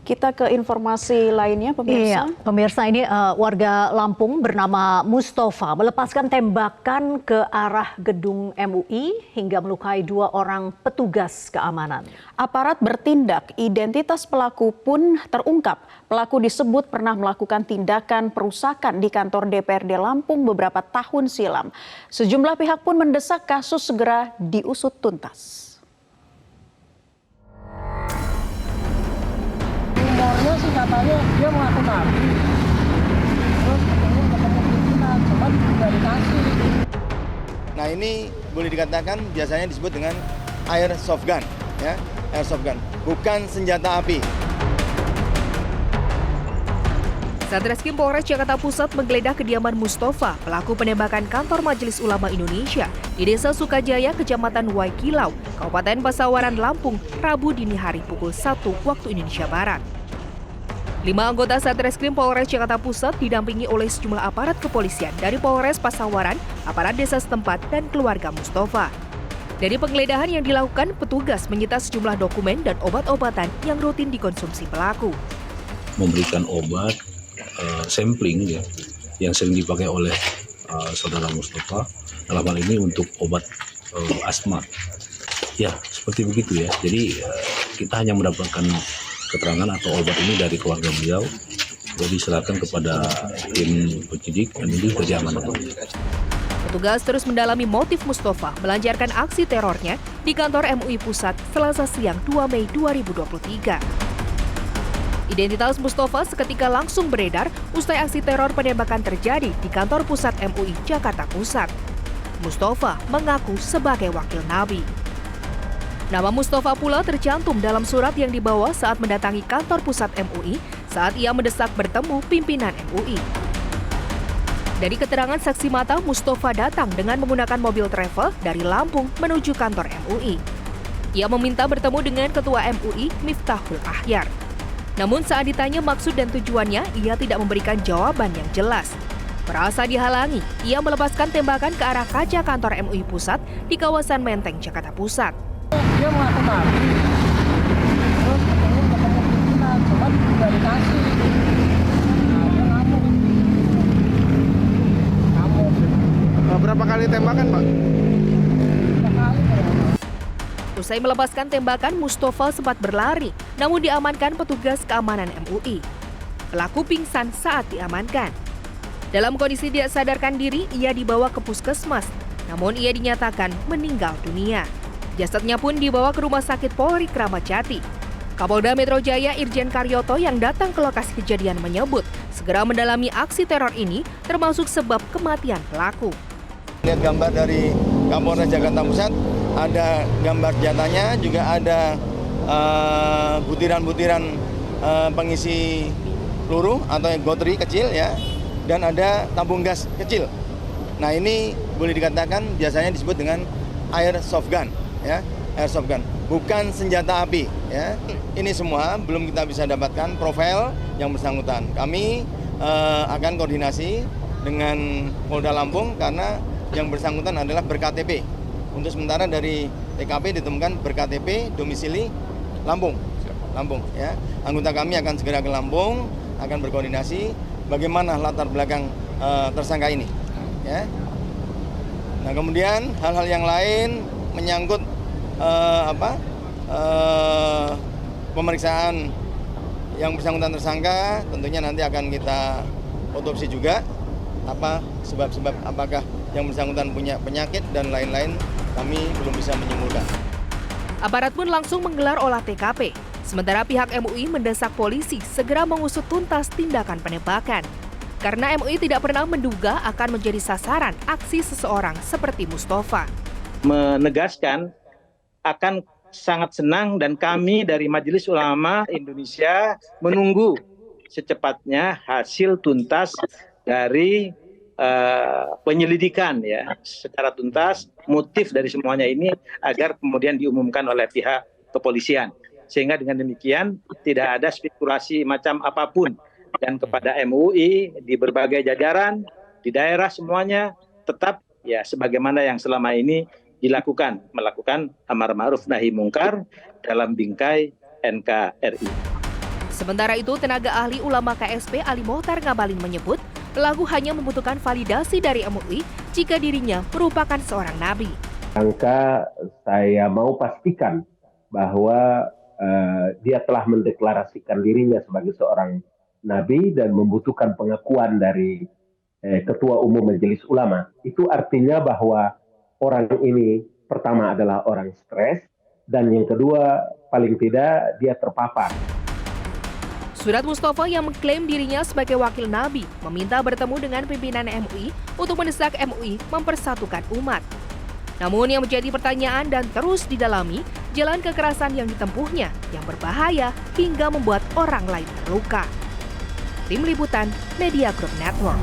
Kita ke informasi lainnya, pemirsa. Iya, pemirsa ini warga Lampung bernama Mustafa melepaskan tembakan ke arah gedung MUI hingga melukai 2 orang petugas keamanan. Aparat bertindak, identitas pelaku pun terungkap. Pelaku disebut pernah melakukan tindakan perusakan di kantor DPRD Lampung beberapa tahun silam. Sejumlah pihak pun mendesak kasus segera diusut tuntas. Rumornya sih katanya dia mengaku nabi, terus ketemu pimpinan, cuman tidak dikasih. Nah ini boleh dikatakan biasanya disebut dengan airsoft gun, ya, airsoft gun, bukan senjata api. Satreskrim Polres Jakarta Pusat menggeledah kediaman Mustafa, pelaku penembakan kantor Majelis Ulama Indonesia di Desa Sukajaya, Kecamatan Waikilau, Kabupaten Pasawaran, Lampung, Rabu dini hari pukul 1 waktu Indonesia Barat. 5 anggota Satreskrim Polres Jakarta Pusat didampingi oleh sejumlah aparat kepolisian dari Polres Pasawaran, aparat desa setempat, dan keluarga Mustafa. Dari penggeledahan yang dilakukan, petugas menyita sejumlah dokumen dan obat-obatan yang rutin dikonsumsi pelaku. Memberikan obat sampling ya, yang sering dipakai oleh saudara Mustafa dalam hal ini untuk obat asma. Ya, seperti begitu ya. Jadi kita hanya mendapatkan keterangan atau obat ini dari keluarga beliau, jadi diserahkan kepada tim penyidik dan ini berjalan. Petugas terus mendalami motif Mustafa melancarkan aksi terornya di kantor MUI Pusat Selasa siang 2 Mei 2023. Identitas Mustafa seketika langsung beredar usai aksi teror penembakan terjadi di kantor pusat MUI Jakarta Pusat. Mustafa mengaku sebagai wakil Nabi. Nama Mustafa pula tercantum dalam surat yang dibawa saat mendatangi kantor pusat MUI saat ia mendesak bertemu pimpinan MUI. Dari keterangan saksi mata, Mustafa datang dengan menggunakan mobil travel dari Lampung menuju kantor MUI. Ia meminta bertemu dengan Ketua MUI Miftahul Ahyar. Namun saat ditanya maksud dan tujuannya, ia tidak memberikan jawaban yang jelas. Merasa dihalangi, ia melepaskan tembakan ke arah kaca kantor MUI Pusat di kawasan Menteng, Jakarta Pusat. Dia mengaku nabi, terus ketemu pimpinan, cuman tidak dikasih. Nah, dia ngamuk. Berapa kali tembakan, Pak? 3 kali ya. Usai melepaskan tembakan, Mustafa sempat berlari, namun diamankan petugas keamanan MUI. Pelaku pingsan saat diamankan. Dalam kondisi tidak sadarkan diri, ia dibawa ke puskesmas, namun ia dinyatakan meninggal dunia. Jasadnya pun dibawa ke Rumah Sakit Polri Kramat Jati. Kapolda Metro Jaya Irjen Karyoto yang datang ke lokasi kejadian menyebut segera mendalami aksi teror ini termasuk sebab kematian pelaku. Lihat gambar dari Kapolres Jakarta Pusat, ada gambar senjatanya, juga ada butiran-butiran pengisi peluru atau gotri kecil ya, dan ada tabung gas kecil. Nah ini boleh dikatakan biasanya disebut dengan airsoft gun, ya, airsoft gun, bukan senjata api. Ya, ini semua belum kita bisa dapatkan profil yang bersangkutan. Kami akan koordinasi dengan Polda Lampung karena yang bersangkutan adalah ber-KTP. Untuk sementara dari TKP ditemukan ber-KTP domisili Lampung. Ya. Anggota kami akan segera ke Lampung, akan berkoordinasi bagaimana latar belakang tersangka ini. Ya. Nah kemudian hal-hal yang lain menyangkut pemeriksaan yang bersangkutan tersangka, tentunya nanti akan kita otopsi juga apa sebab-sebab apakah yang bersangkutan punya penyakit dan lain-lain, kami belum bisa menyimpulkan. Aparat pun langsung menggelar olah TKP, sementara pihak MUI mendesak polisi segera mengusut tuntas tindakan penembakan. Karena MUI tidak pernah menduga akan menjadi sasaran aksi seseorang seperti Mustafa. Menegaskan akan sangat senang dan kami dari Majelis Ulama Indonesia menunggu secepatnya hasil tuntas dari penyelidikan ya, secara tuntas motif dari semuanya ini agar kemudian diumumkan oleh pihak kepolisian. Sehingga dengan demikian tidak ada spekulasi macam apapun. Dan kepada MUI di berbagai jajaran di daerah semuanya tetap ya sebagaimana yang selama ini dilakukan, melakukan amar ma'ruf nahi mungkar dalam bingkai NKRI. Sementara itu, tenaga ahli ulama KSP Ali Mohtar Ngabalin menyebut pelaku hanya membutuhkan validasi dari MUI jika dirinya merupakan seorang nabi. Angka saya mau pastikan bahwa dia telah mendeklarasikan dirinya sebagai seorang nabi dan membutuhkan pengakuan dari Ketua Umum Majelis Ulama. Itu artinya bahwa orang ini pertama adalah orang stres, dan yang kedua paling tidak dia terpapar. Surat Mustafa yang mengklaim dirinya sebagai wakil Nabi meminta bertemu dengan pimpinan MUI untuk mendesak MUI mempersatukan umat. Namun yang menjadi pertanyaan dan terus didalami, jalan kekerasan yang ditempuhnya yang berbahaya hingga membuat orang lain terluka. Tim Liputan Media Group Network.